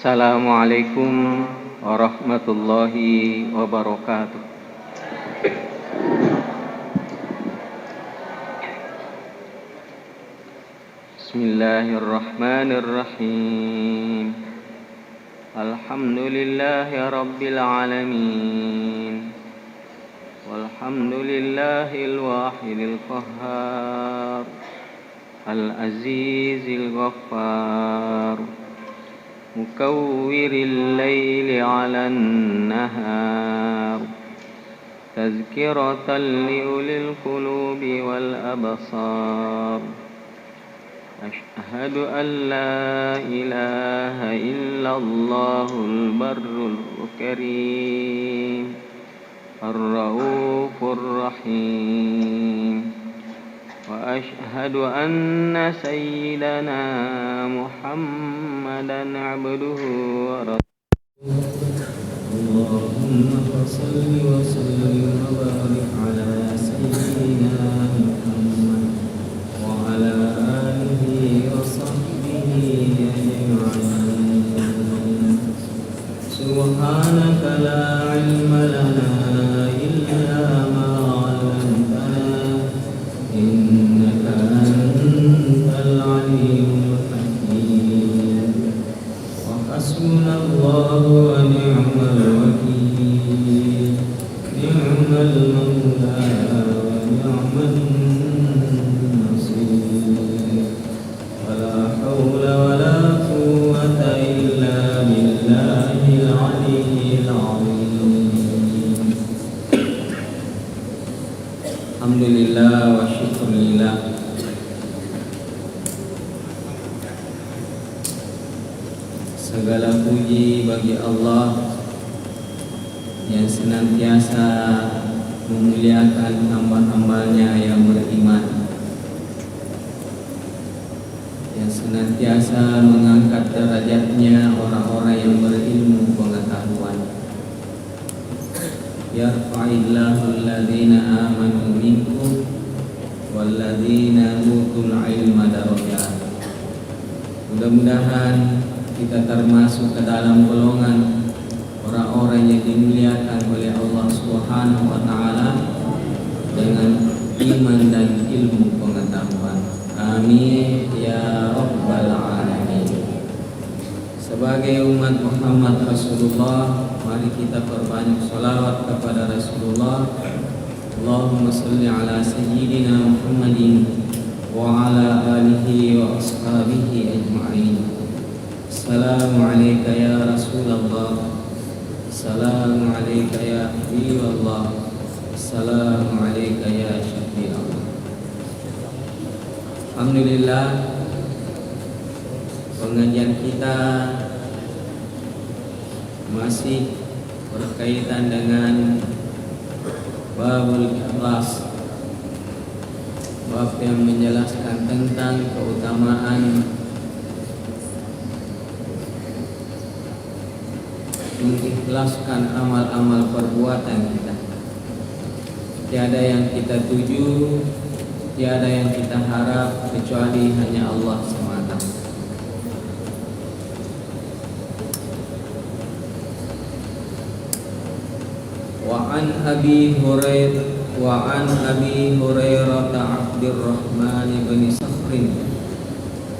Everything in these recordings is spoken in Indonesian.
Assalamualaikum warahmatullahi wabarakatuh. Bismillahirrahmanirrahim. Alhamdulillahi rabbil alamin. Walhamdulillahil wahidil qahhar. Al-azizil ghaffar. Mukawwiril laili 'alan nahar. Tazkiratan liulil qulubi wal absar. Ashhadu an la ilaha illallahul barrul karim ar-raufur rahim. Wa ashhadu anna sayyidana Muhammadan abduhu wa rasuluhu. Allahumma shalli wa sallim wa barik ala sayyidina Muhammad wa ala alihi wa sahbihi ajma'in. Subhanaka la ilma lana illa ma 'allamtana innaka antal alimul hakim. Wa hasbunallahu wa ni'mal wakeel. Ni'mal mawla wa ni'man nasir. Wala hawla wala quwwata illa billahil aliyyil azim. Alhamdulillah wa syukurillah. Segala puji bagi Allah yang senantiasa memuliakan hamba-hambanya yang beriman, yang senantiasa mengangkat derajatnya orang-orang yang berilmu pengetahuan. Yarfa'illahu alladhina amanu minkum walladhina utul ilma darajat. Mudah-mudahan kita termasuk ke dalam golongan orang-orang yang dimuliakan oleh Allah Subhanahu wa taala dengan iman dan ilmu pengetahuan. Amin ya rabbal alamin. Sebagai umat Muhammad Rasulullah, mari kita perbanyak salawat kepada Rasulullah. Allahumma shalli ala sayyidina Muhammadin wa ala alihi wa ashabihi ajma'in. Assalamu alayka ya Rasulullah. Assalamu alayka ya Habiballah. Assalamu alayka ya Syafi'allah. Alhamdulillah, pengajian kita masih berkaitan dengan babul ikhlas, bab yang menjelaskan tentang keutamaan mengikhlaskan amal-amal perbuatan kita. Tiada yang kita tuju, tiada yang kita harap kecuali hanya Allah semata. Wa an Abi Hurairah Abdurrahman bin Sakhrin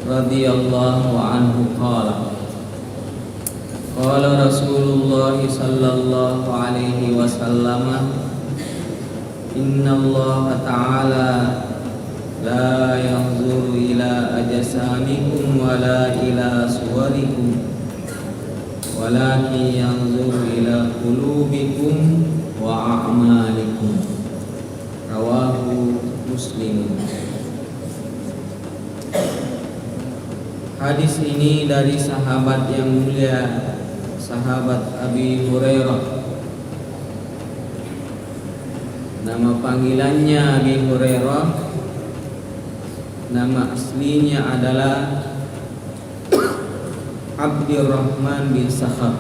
radhiyallahu anhu qala qala Rasulullah sallallahu alaihi wasallam inna Allah ta'ala la yanzuru ila ajsamikum wala ila suwarikum walakin yanzuru ila qulubikum wa a'malikum. Rawahu Muslim. Hadis ini dari sahabat yang mulia, sahabat Abi Hurairah. Nama panggilannya Abi Hurairah, nama aslinya adalah Abdurrahman bin Sakhar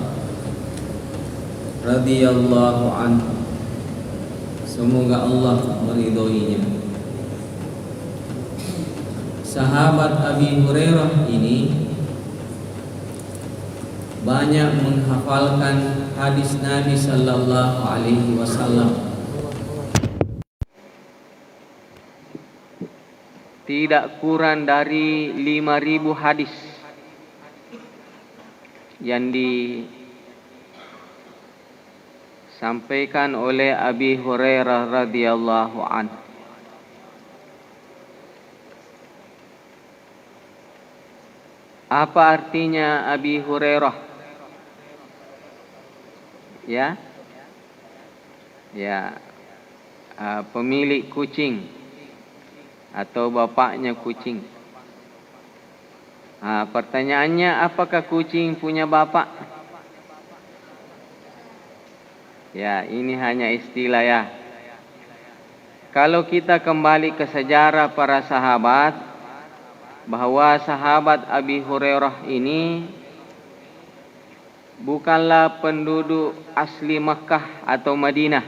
radhiyallahu anhu. Semoga Allah meridhoinya. Sahabat Abi Hurairah ini banyak menghafalkan hadis Nabi sallallahu alaihi wasallam. Tidak kurang dari 5.000 hadis yang disampaikan oleh Abi Hurairah radhiyallahu anhu. Apa artinya Abi Hurairah? Ya, pemilik kucing atau bapaknya kucing. Pertanyaannya, apakah kucing punya bapak? Ya, ini hanya istilah ya. Kalau kita kembali ke sejarah para sahabat, bahwa sahabat Abi Hurairah ini bukanlah penduduk asli Makkah atau Madinah.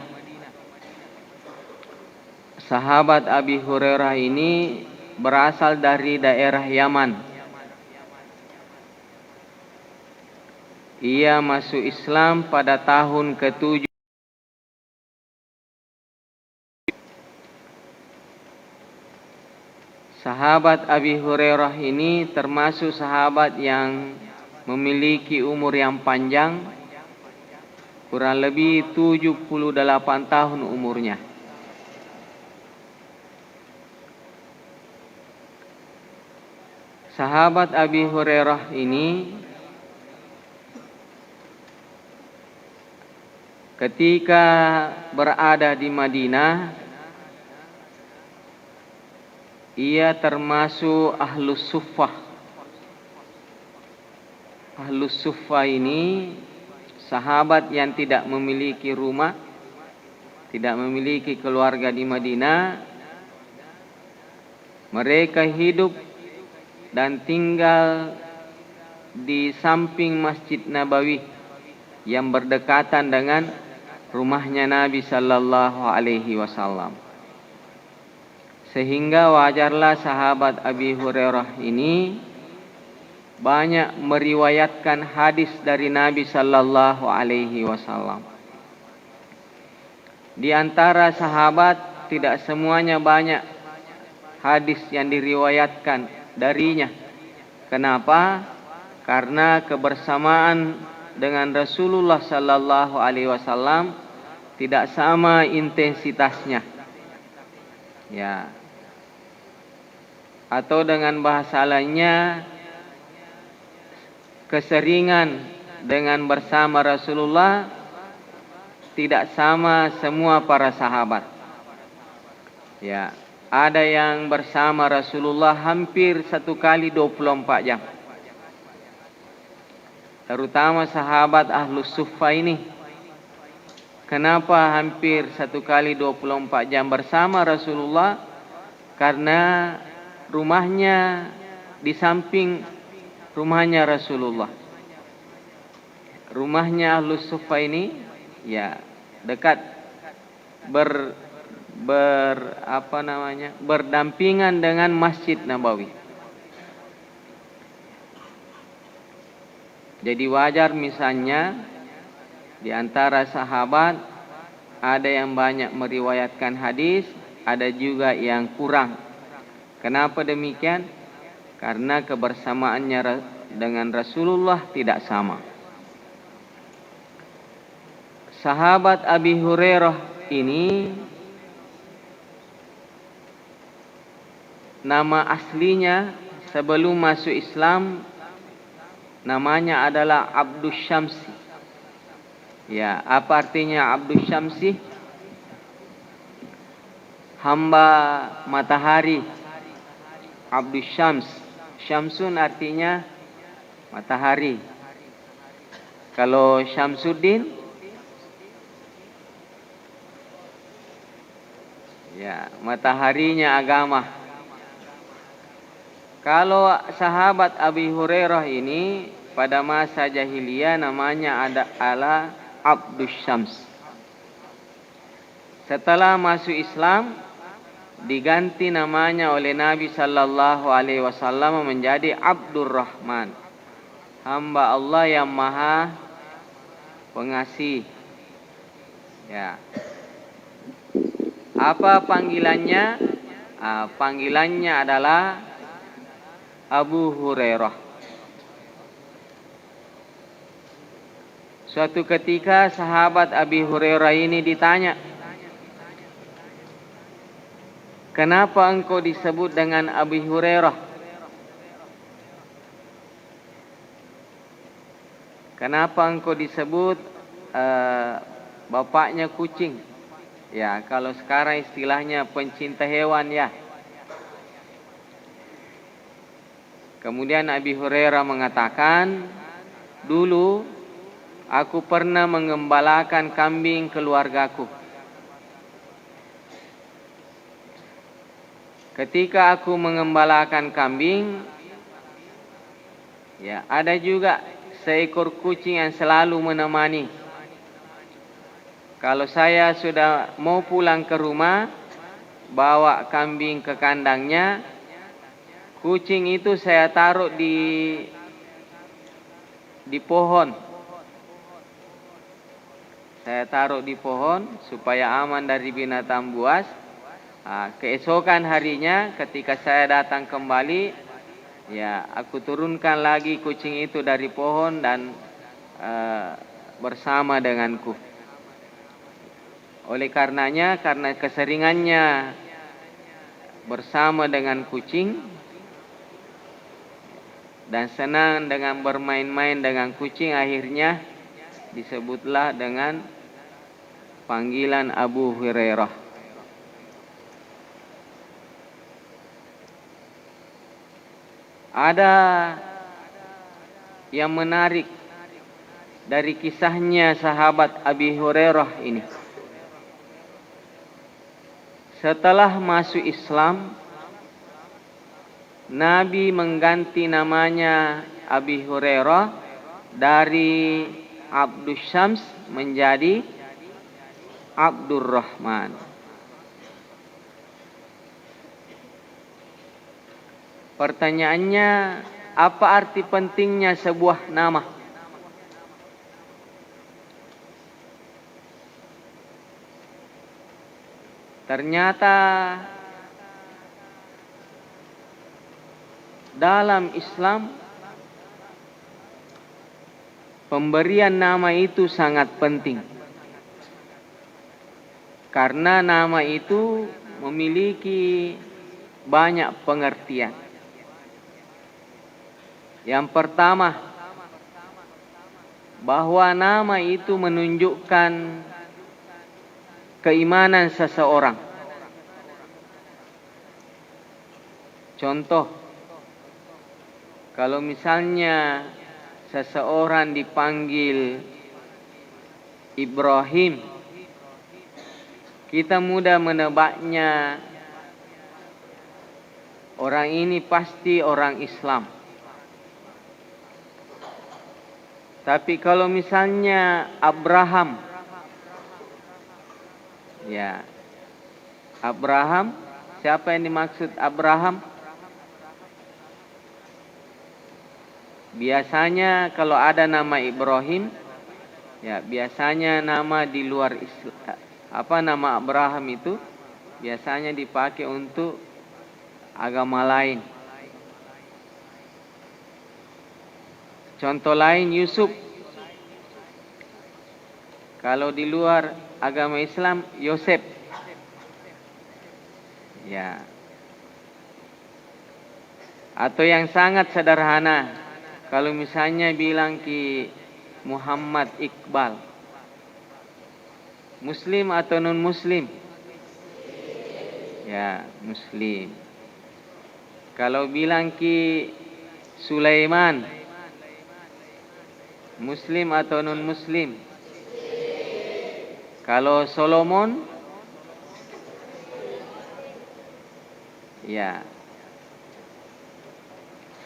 Sahabat Abi Hurairah ini berasal dari daerah Yaman. Ia masuk Islam pada tahun ke-7. Sahabat Abi Hurairah ini termasuk sahabat yang memiliki umur yang panjang, kurang lebih 78 tahun umurnya. Sahabat Abi Hurairah ini ketika berada di Madinah, ia termasuk Ahlus Suffah. Ahlus Suffah ini sahabat yang tidak memiliki rumah, tidak memiliki keluarga di Madinah. Mereka hidup dan tinggal di samping Masjid Nabawi yang berdekatan dengan rumahnya Nabi sallallahu alaihi wasallam. Sehingga wajarlah sahabat Abi Hurairah ini banyak meriwayatkan hadis dari Nabi sallallahu alaihi wasallam. Di antara sahabat tidak semuanya banyak hadis yang diriwayatkan darinya. Kenapa? Karena kebersamaan dengan Rasulullah sallallahu alaihi wasallam tidak sama intensitasnya. Ya. Atau dengan bahasa lainnya, keseringan dengan bersama Rasulullah tidak sama semua para sahabat. Ya, ada yang bersama Rasulullah hampir 1 kali 24 jam. Terutama sahabat Ahlus Suffah ini. Kenapa hampir 1 kali 24 jam bersama Rasulullah? Karena rumahnya di samping rumahnya Rasulullah. Rumahnya Ahlus Suffah ini ya dekat berdampingan dengan Masjid Nabawi. Jadi wajar misalnya di antara sahabat ada yang banyak meriwayatkan hadis, ada juga yang kurang. Kenapa demikian? Karena kebersamaannya dengan Rasulullah tidak sama. Sahabat Abi Hurairah ini nama aslinya sebelum masuk Islam namanya adalah Abdus Syamsi. Ya, apa artinya Abdus Syamsi? Hamba matahari. Abdus Syams. Syamsun artinya matahari. Kalau Syamsuddin, ya, mataharinya agama. Kalau sahabat Abi Hurairah ini pada masa jahiliyah namanya adalah Abdus Syams. Setelah masuk Islam diganti namanya oleh Nabi sallallahu alaihi wasallam menjadi Abdurrahman. hamba Allah yang maha pengasih. Ya. Apa panggilannya? Panggilannya adalah Abu Hurairah. Suatu ketika sahabat Abi Hurairah ini ditanya, kenapa engkau disebut dengan Abi Hurairah? Kenapa engkau disebut bapaknya kucing? Ya, kalau sekarang istilahnya pencinta hewan ya. Kemudian Abi Hurairah mengatakan, dulu aku pernah mengembalakan kambing keluargaku. Ketika aku mengembalakan kambing, ya ada juga seekor kucing yang selalu menemani. Kalau saya sudah mau pulang ke rumah, bawa kambing ke kandangnya, kucing itu saya taruh di pohon. Saya taruh di pohon supaya aman dari binatang buas. Keesokan harinya ketika saya datang kembali, ya aku turunkan lagi kucing itu dari pohon dan bersama denganku. Oleh karenanya, karena keseringannya bersama dengan kucing dan senang dengan bermain-main dengan kucing, akhirnya disebutlah dengan panggilan Abu Hurairah. Ada yang menarik dari kisahnya sahabat Abi Hurairah ini. Setelah masuk Islam, Nabi mengganti namanya Abi Hurairah dari Abdus Syams menjadi Abdurrahman. Pertanyaannya, apa arti pentingnya sebuah nama? Ternyata dalam Islam pemberian nama itu sangat penting. Karena nama itu memiliki banyak pengertian. Yang pertama, bahwa nama itu menunjukkan keimanan seseorang. Contoh, kalau misalnya seseorang dipanggil Ibrahim, kita mudah menebaknya, orang ini pasti orang Islam. Tapi kalau misalnya Abraham, ya Abraham, siapa yang dimaksud Abraham? Biasanya kalau ada nama Ibrahim, ya biasanya nama di luar Islam, nama Abraham itu biasanya dipakai untuk agama lain. Contoh lain, Yusuf. Kalau di luar agama Islam, Yosef. Ya. Atau yang sangat sederhana, kalau misalnya bilang ki Muhammad Iqbal, Muslim atau non Muslim? Ya, Muslim. Kalau bilang ki Sulaiman, Muslim atau non Muslim? Kalau Solomon, ya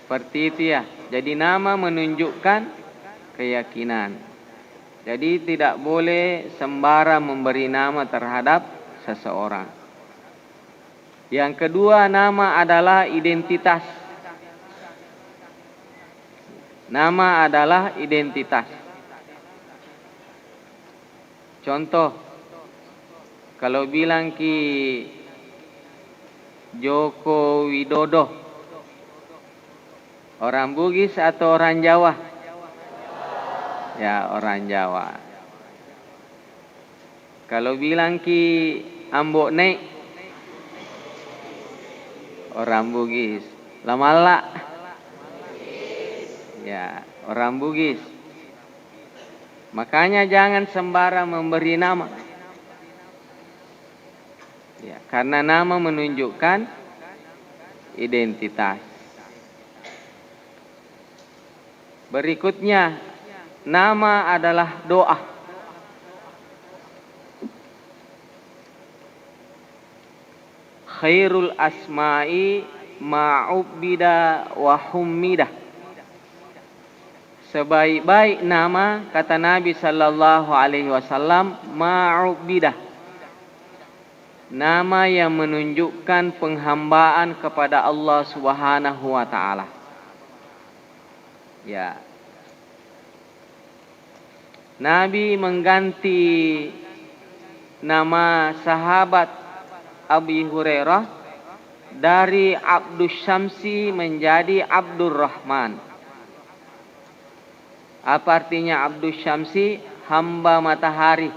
seperti itu ya. Jadi nama menunjukkan keyakinan. Jadi tidak boleh sembarang memberi nama terhadap seseorang. Yang kedua, nama adalah identitas. Nama adalah identitas. Contoh, kalau bilang ki Joko Widodo, orang Bugis atau orang Jawa? Ya, orang Jawa. Kalau bilang ki Ambok Nek, orang Bugis. Lamala, ya, orang Bugis. Makanya jangan sembarang memberi nama. Ya, karena nama menunjukkan identitas. Berikutnya, nama adalah doa. Khairul asma'i ma'ubbida wa hummidah. Sebaik-baik nama, kata Nabi sallallahu alaihi wasallam, ma'ubidah. Nama yang menunjukkan penghambaan kepada Allah Subhanahu wa taala. Ya. Nabi mengganti nama sahabat Abi Hurairah dari Abdus Syamsi menjadi Abdurrahman. Apa artinya Abdus Syamsi? Hamba matahari.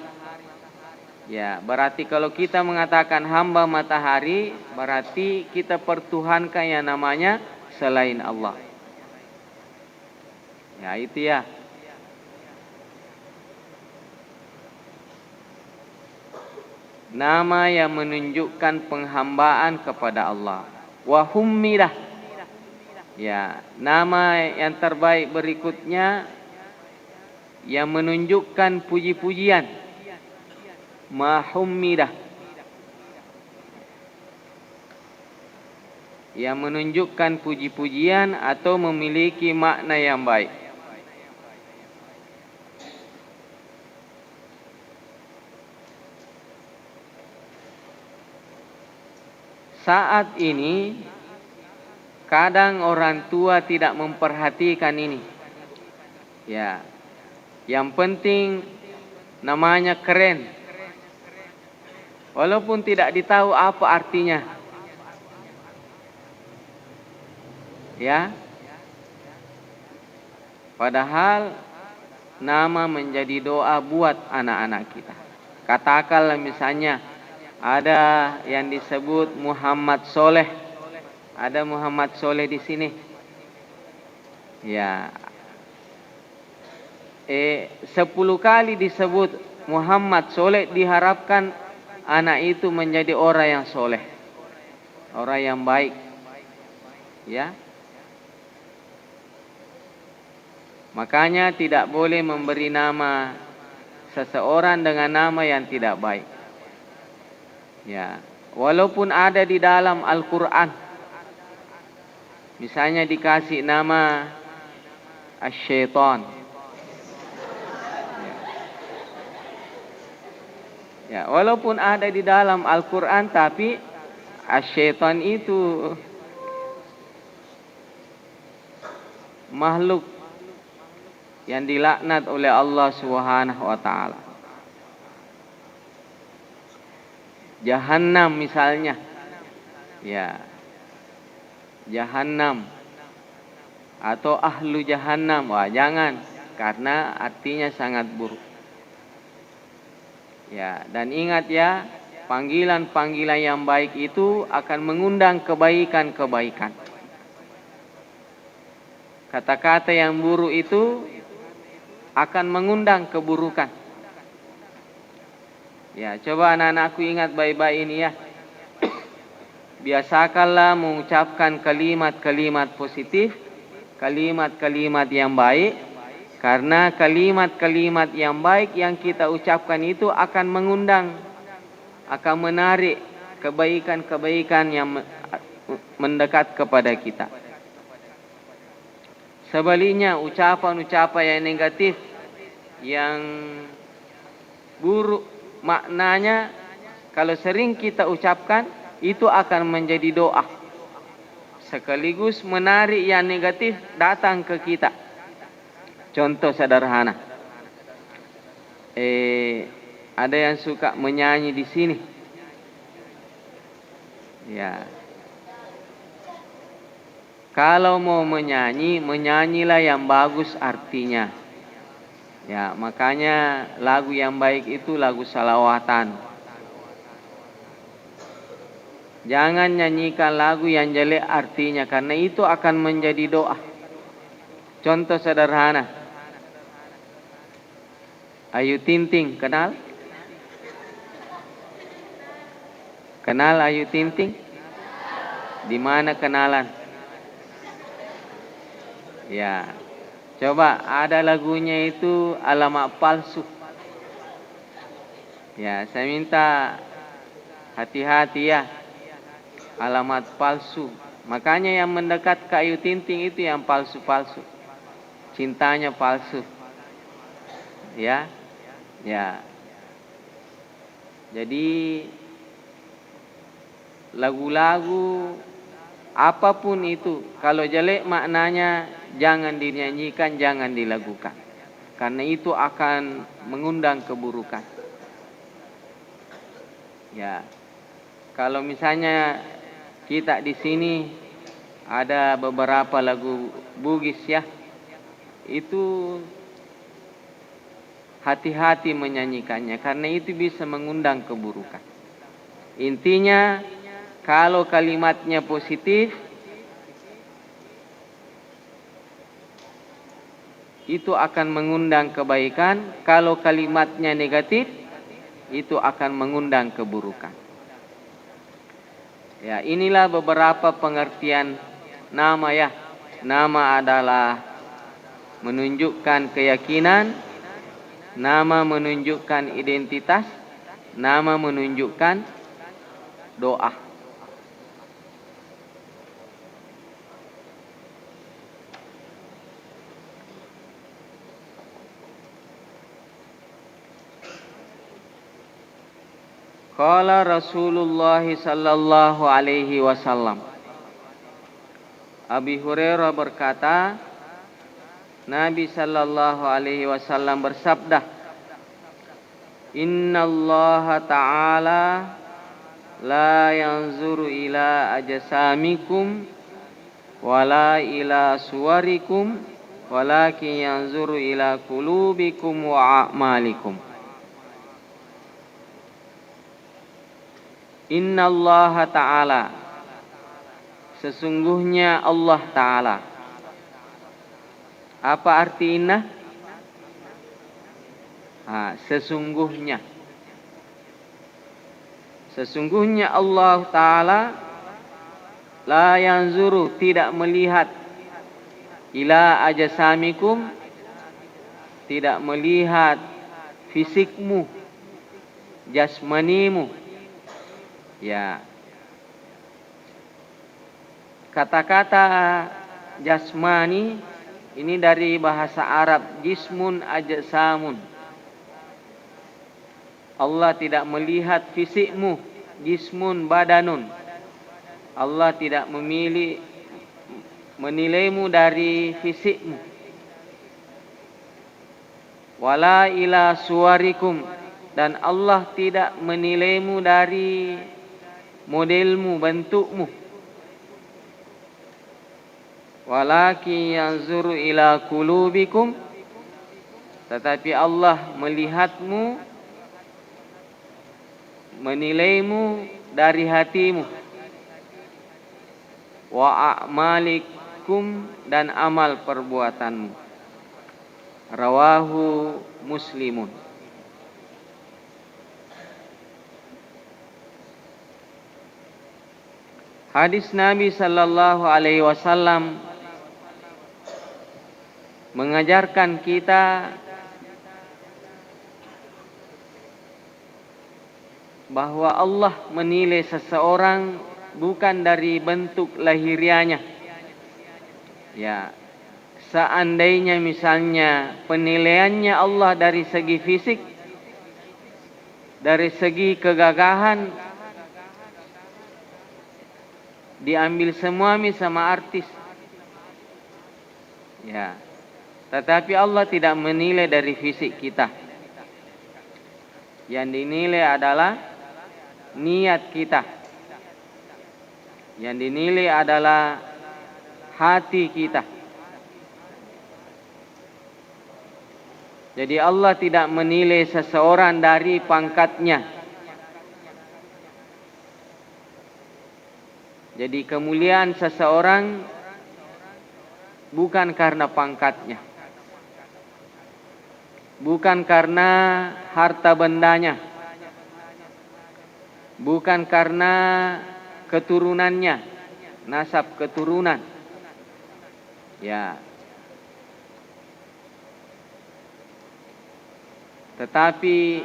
Ya, berarti kalau kita mengatakan hamba matahari, berarti kita pertuhankan yang namanya selain Allah. Ya, itu ya. Nama yang menunjukkan penghambaan kepada Allah. Wa hummidah. Ya, nama yang terbaik berikutnya yang menunjukkan puji-pujian. Mahummidah, yang menunjukkan puji-pujian atau memiliki makna yang baik. Saat ini kadang orang tua tidak memperhatikan ini. Ya, yang penting namanya keren. Walaupun tidak ditahu apa artinya. Ya. Padahal nama menjadi doa buat anak-anak kita. Katakanlah misalnya ada yang disebut Muhammad Soleh. Ada Muhammad Soleh di sini. Ya. 10 kali disebut Muhammad Soleh, diharapkan anak itu menjadi orang yang soleh, orang yang baik. Ya. Makanya tidak boleh memberi nama seseorang dengan nama yang tidak baik. Ya, walaupun ada di dalam Al-Qur'an. Misalnya dikasih nama Asy-Syaitan. Ya, walaupun ada di dalam Al-Quran, tapi Asy-Syaitan itu makhluk yang dilaknat oleh Allah Subhanahu wa taala. Jahannam misalnya. Ya. Jahannam atau ahlu jahannam. Wah, jangan, karena artinya sangat buruk. Ya, dan ingat ya, panggilan-panggilan yang baik itu akan mengundang kebaikan-kebaikan. Kata-kata yang buruk itu akan mengundang keburukan. Ya, coba anak-anakku ingat baik-baik ini ya. Biasakanlah mengucapkan kalimat-kalimat positif, kalimat-kalimat yang baik. Karena kalimat-kalimat yang baik yang kita ucapkan itu akan mengundang, akan menarik kebaikan-kebaikan yang mendekat kepada kita. Sebaliknya, ucapan-ucapan yang negatif, yang buruk maknanya, kalau sering kita ucapkan, itu akan menjadi doa. Sekaligus menarik yang negatif datang ke kita. Contoh sederhana. Ada yang suka menyanyi di sini. Ya. Kalau mau menyanyi, menyanyilah yang bagus artinya. Ya, makanya lagu yang baik itu lagu salawatan. Jangan nyanyikan lagu yang jelek artinya, karena itu akan menjadi doa. Contoh sederhana. Ayu Ting Ting, kenal? Kenal Ayu Ting Ting? Di mana kenalan? Ya. Coba ada lagunya itu alamat palsu. Ya, saya minta hati-hati ya. Alamat palsu. Makanya yang mendekat ke Ayu Ting Ting itu yang palsu-palsu. Cintanya palsu. Ya. Ya. Jadi lagu-lagu apapun itu, kalau jelek maknanya jangan dinyanyikan, jangan dilakukan. Karena itu akan mengundang keburukan. Ya. Kalau misalnya kita di sini ada beberapa lagu Bugis ya, itu hati-hati menyanyikannya, karena itu bisa mengundang keburukan. Intinya, kalau kalimatnya positif, itu akan mengundang kebaikan. Kalau kalimatnya negatif, itu akan mengundang keburukan. Ya, inilah beberapa pengertian nama ya. Nama adalah menunjukkan keyakinan, nama menunjukkan identitas, nama menunjukkan doa. Qala Rasulullah sallallahu alaihi wasallam. Abi Hurairah berkata, Nabi sallallahu alaihi wasallam bersabda, Innallaha ta'ala la yanzuru ila ajsamikum wala ila suwarikum walakin yanzuru ila qulubikum wa a'malikum. Innallaha ta'ala, sesungguhnya Allah Ta'ala. Apa arti inna? Sesungguhnya. Sesungguhnya Allah Ta'ala la yanzuru, tidak melihat, ila ajsamikum, tidak melihat fisikmu, jasmanimu. Ya. Kata-kata jasmani ini dari bahasa Arab, jismun ajsamun. Allah tidak melihat fisikmu, jismun badanun. Allah tidak menilaimu dari fisikmu. Wala ila suwarikum, dan Allah tidak menilaimu dari modelmu, bentukmu. Walakin yanzuru ila qulubikum, tetapi Allah melihatmu, menilaimu dari hatimu. Wa a'malikum, dan amal perbuatanmu. Rawahu Muslimun. Hadis Nabi sallallahu alaihi wasallam mengajarkan kita bahwa Allah menilai seseorang bukan dari bentuk lahirianya. Ya, seandainya misalnya penilaiannya Allah dari segi fisik, dari segi kegagahan, diambil semua sama artis. Ya. Tetapi Allah tidak menilai dari fisik kita. Yang dinilai adalah niat kita. Yang dinilai adalah hati kita. Jadi Allah tidak menilai seseorang dari pangkatnya. Jadi kemuliaan seseorang bukan karena pangkatnya, bukan karena harta bendanya, bukan karena keturunannya, nasab keturunan. Ya. Tetapi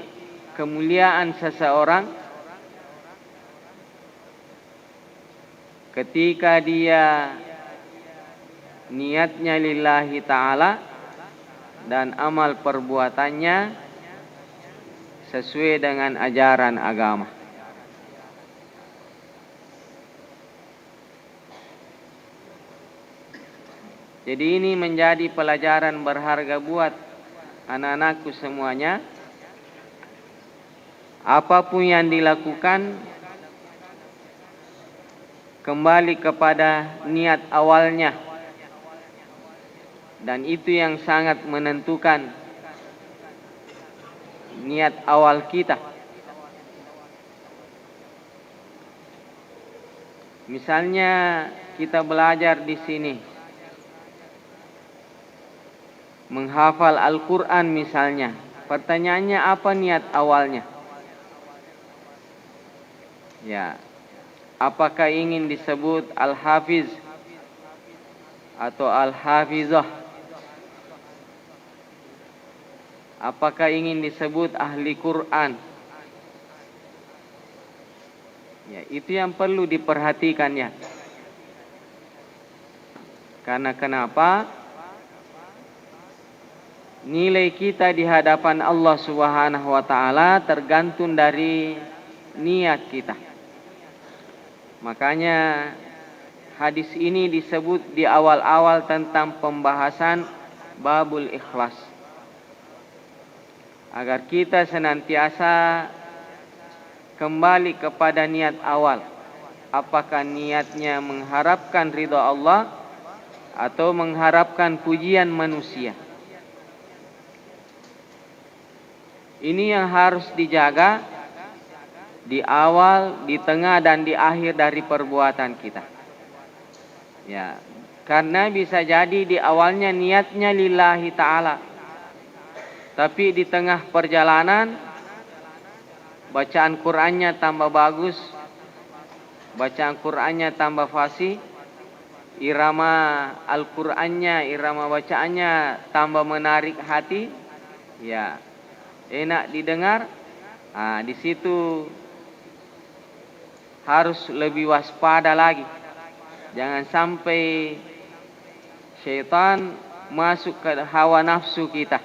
kemuliaan seseorang ketika dia niatnya lillahi ta'ala dan amal perbuatannya sesuai dengan ajaran agama. Jadi ini menjadi pelajaran berharga buat anak-anakku semuanya. Apapun yang dilakukan, kembali kepada niat awalnya. Dan itu yang sangat menentukan niat awal kita. Misalnya kita belajar di sini menghafal Al-Quran misalnya. Pertanyaannya apa niat awalnya? Ya, apakah ingin disebut Al-Hafiz atau Al-Hafizah? Apakah ingin disebut ahli Quran? Ya, itu yang perlu diperhatikan ya. Karena kenapa? Nilai kita di hadapan Allah Subhanahu wa taala tergantung dari niat kita. Makanya hadis ini disebut di awal-awal tentang pembahasan babul ikhlas. Agar kita senantiasa kembali kepada niat awal. Apakah niatnya mengharapkan ridha Allah atau mengharapkan pujian manusia? Ini yang harus dijaga di awal, di tengah, dan di akhir dari perbuatan kita. Ya, karena bisa jadi di awalnya niatnya lillahi ta'ala, tapi di tengah perjalanan bacaan Qur'annya tambah bagus, bacaan Qur'annya tambah fasih, irama Al-Qur'annya, irama bacaannya tambah menarik hati, ya, enak didengar. Di situ harus lebih waspada lagi. Jangan sampai syaitan masuk ke hawa nafsu kita.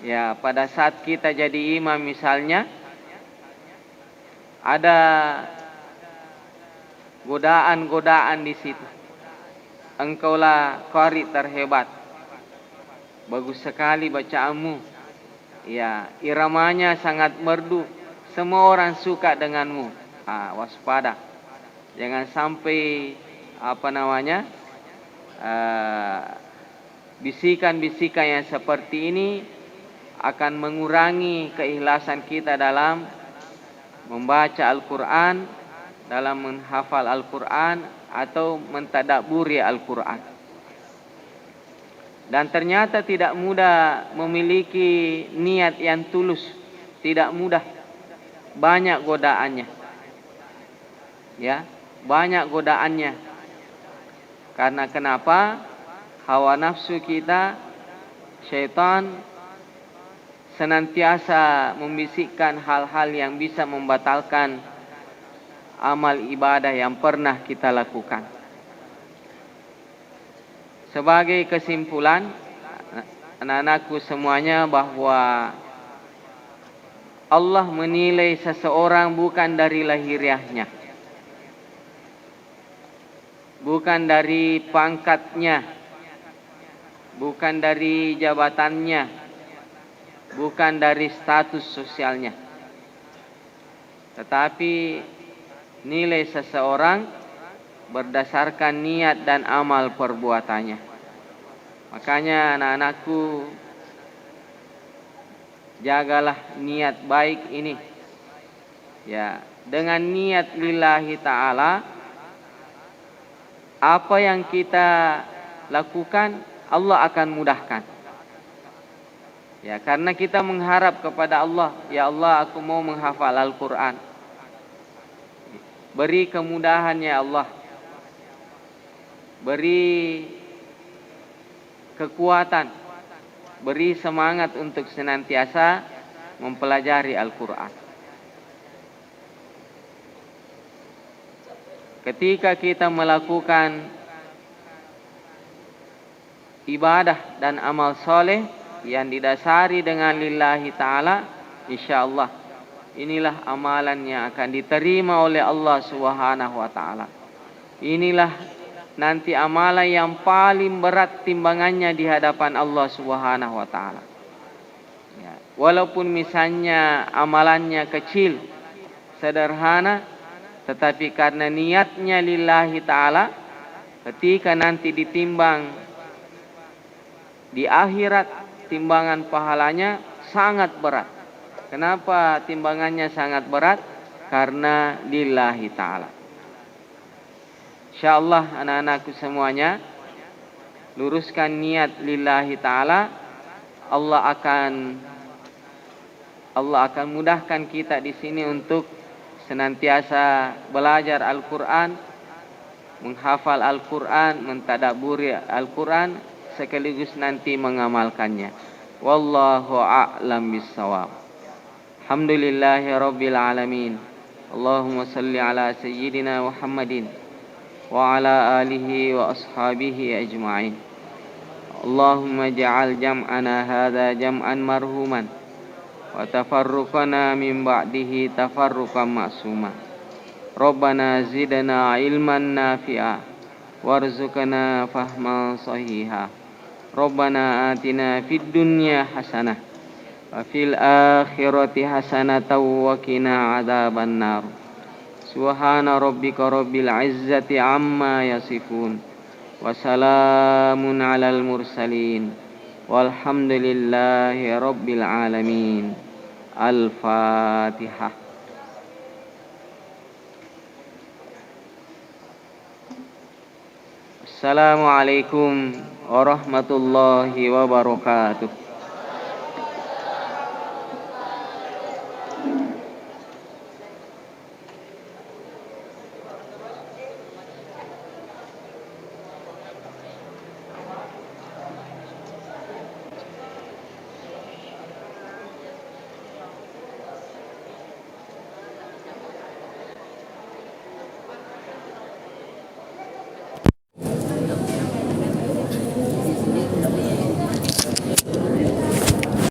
Ya, pada saat kita jadi imam misalnya, ada godaan-godaan di situ. Engkaulah qari terhebat, bagus sekali bacaanmu. Ya, iramanya sangat merdu, semua orang suka denganmu. Waspada, jangan sampai bisikan-bisikan yang seperti ini akan mengurangi keikhlasan kita dalam membaca Al-Quran, dalam menghafal Al-Quran atau mentadabburi Al-Quran. Dan ternyata tidak mudah memiliki niat yang tulus. Tidak mudah. Banyak godaannya. Ya, banyak godaannya. Karena kenapa? Hawa nafsu kita, syaitan senantiasa membisikkan hal-hal yang bisa membatalkan amal ibadah yang pernah kita lakukan. Sebagai kesimpulan, anak-anakku semuanya, bahwa Allah menilai seseorang bukan dari lahiriahnya, bukan dari pangkatnya, bukan dari jabatannya, bukan dari status sosialnya, tetapi nilai seseorang berdasarkan niat dan amal perbuatannya. Makanya anak-anakku, jagalah niat baik ini. Ya, dengan niat lillahi ta'ala, apa yang kita lakukan Allah akan mudahkan. Ya, karena kita mengharap kepada Allah, ya Allah, aku mau menghafal Al-Quran. Beri kemudahan ya Allah. Beri kekuatan, beri semangat untuk senantiasa mempelajari Al-Quran. Ketika kita melakukan ibadah dan amal soleh yang didasari dengan lillahi ta'ala, insyaallah inilah amalan yang akan diterima oleh Allah Subhanahu wa ta'ala. Inilah nanti amalan yang paling berat timbangannya di hadapan Allah Subhanahu wa ta'ala. Ya, walaupun misalnya amalannya kecil, sederhana, tetapi karena niatnya lillahi ta'ala, ketika nanti ditimbang di akhirat, timbangan pahalanya sangat berat. Kenapa timbangannya sangat berat? Karena lillahi ta'ala. InsyaAllah anak-anakku semuanya, luruskan niat lillahi ta'ala. Allah akan mudahkan kita di sini untuk senantiasa belajar Al-Quran, menghafal Al-Quran, mentadabburi Al-Quran, sekaligus nanti mengamalkannya. Wallahu a'lam bissawab. Alhamdulillahi rabbil alamin. Allahumma salli ala sayyidina Muhammadin wa ala alihi wa ashabihi ajma'in. Allahumma ja'al jam'ana hadha jam'an marhuman wa tafarruqana min ba'dihi tafarruqan ma'suma. Rabbana zidna ilman nafi'a warzuqna fahman sahiha. Rabbana atina fid dunya hasanah wa fil akhirati hasanatan wa qina adzaban nar. Subhana rabbika rabbil izzati amma yasifun wa salamun alal mursalin walhamdulillahi rabbil alamin. Al-Fatihah. Assalamualaikum warahmatullahi wabarakatuh.